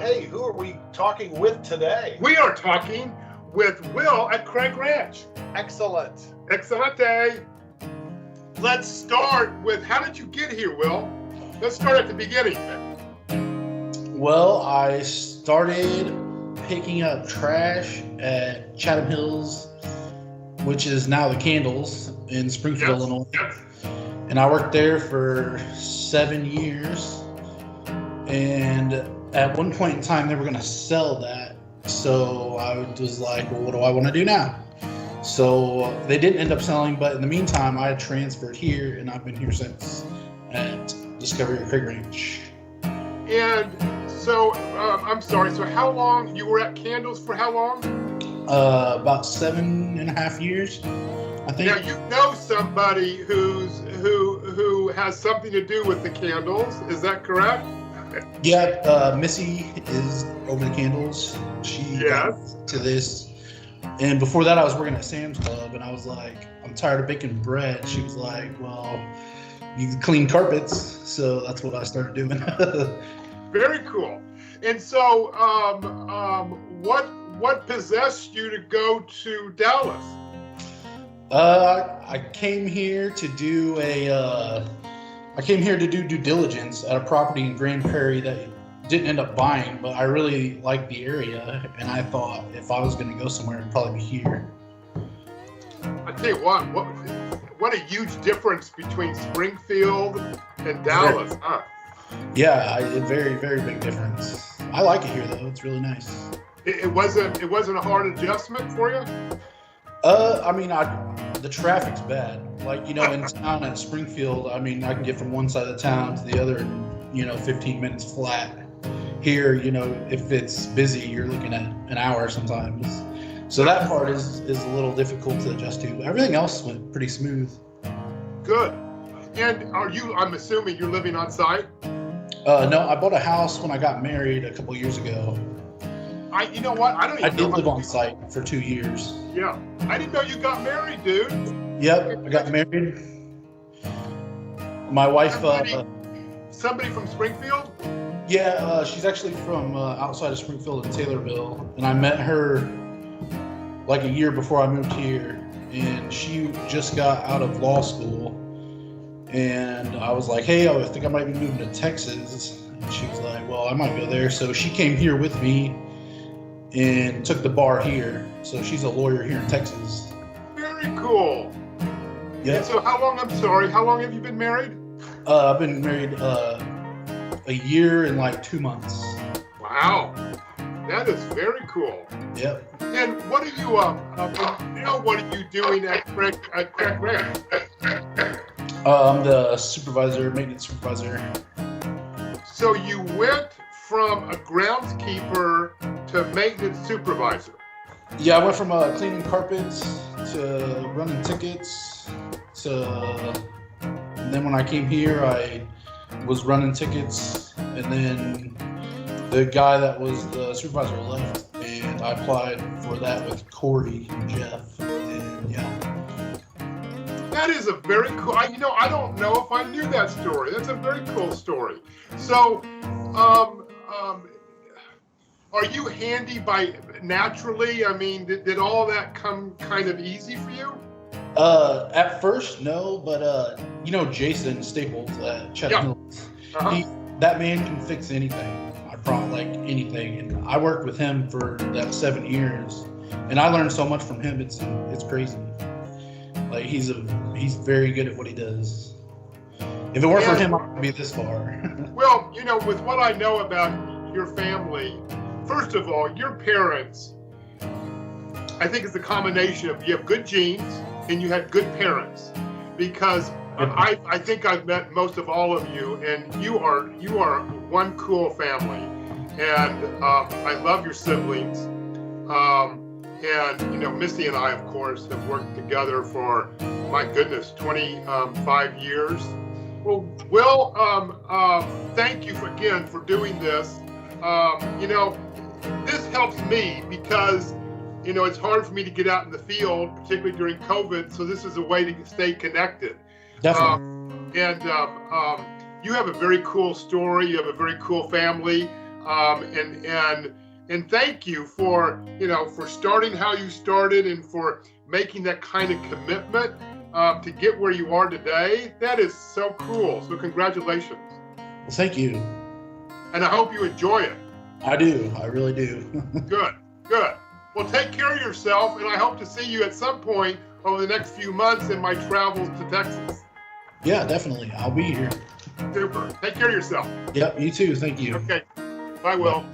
Hey, who are we talking with today? We are talking with Will at Craig Ranch. Excellent. Excelente. Let's start with, how did you get here, Will? Let's start at the beginning. Well, I started picking up trash at Chatham Hills, which is now the Candles in Springfield, Illinois. Yes. And I worked there for 7 years. And at one point in time, they were going to sell that. So I was like, well, what do I want to do now? So they didn't end up selling, but in the meantime, I had transferred here, and I've been here since at Discovery at Craig Ranch. And so, I'm sorry, so how long, you were at Candles for how long? About 7.5 years, I think. Now, you know somebody who has something to do with the Candles, is that correct? Yeah, Missy is over the Candles. She got to this. And before that, I was working at Sam's Club, and I was like, I'm tired of baking bread. She was like, well, you can clean carpets. So that's what I started doing. Very cool. And so, what possessed you to go to Dallas? I came here to do due diligence at a property in Grand Prairie that didn't end up buying, but I really liked the area, and I thought if I was going to go somewhere, it'd probably be here. I tell you what a huge difference between Springfield and Dallas, huh? Yeah, a very, very big difference. I like it here, though. It's really nice. It wasn't a hard adjustment for you? The traffic's bad. Like, in town at Springfield, I can get from one side of the town to the other in, 15 minutes flat. Here, if it's busy, you're looking at an hour sometimes. So that part is a little difficult to adjust to. But everything else went pretty smooth. Good. And I'm assuming you're living on site? No, I bought a house when I got married a couple years ago. You know what? I did live on site for 2 years. Yeah. I didn't know you got married, dude. Yep, I got married. My wife... Somebody from Springfield? Yeah, she's actually from outside of Springfield in Taylorville. And I met her like a year before I moved here. And she just got out of law school. And I was like, hey, I think I might be moving to Texas. And she was like, well, I might go there. So she came here with me and took the bar here. So she's a lawyer here in Texas. Very cool. Yeah. And so how long have you been married? I've been married a year and like 2 months. Wow. That is very cool. Yep. And what are you what are you doing at Craig Ranch? I'm the maintenance supervisor. So you went from a groundskeeper to maintenance supervisor. Yeah, I went from cleaning carpets to running tickets and then when I came here, I was running tickets, and then the guy that was the supervisor left, and I applied for that with Corey and Jeff, and yeah. That is a very cool, I don't know if I knew that story. That's a very cool story. So, are you handy naturally? Did all that come kind of easy for you? At first, no, but Jason Staples at Chatham Hills, that man can fix anything. I brought anything, and I worked with him for that 7 years, and I learned so much from him. It's crazy. Like he's very good at what he does. If it weren't for him, I wouldn't be this far. Well, with what I know about your family, first of all, your parents, I think it's a combination of you have good genes and you had good parents, because I think I've met most of all of you, and you are one cool family, and I love your siblings, and Misty and I, of course, have worked together for, my goodness, 25 years. Well, Will, thank you again for doing this. This helps me because it's hard for me to get out in the field, particularly during COVID. So this is a way to stay connected. Definitely. You have a very cool story. You have a very cool family. And thank you for, for starting how you started and for making that kind of commitment to get where you are today. That is so cool. So congratulations. Well, thank you. And I hope you enjoy it. I do. I really do. Good. Well, take care of yourself, and I hope to see you at some point over the next few months in my travels to Texas. Yeah, definitely. I'll be here. Super. Take care of yourself. Yep, you too. Thank you. Okay. Bye, Will.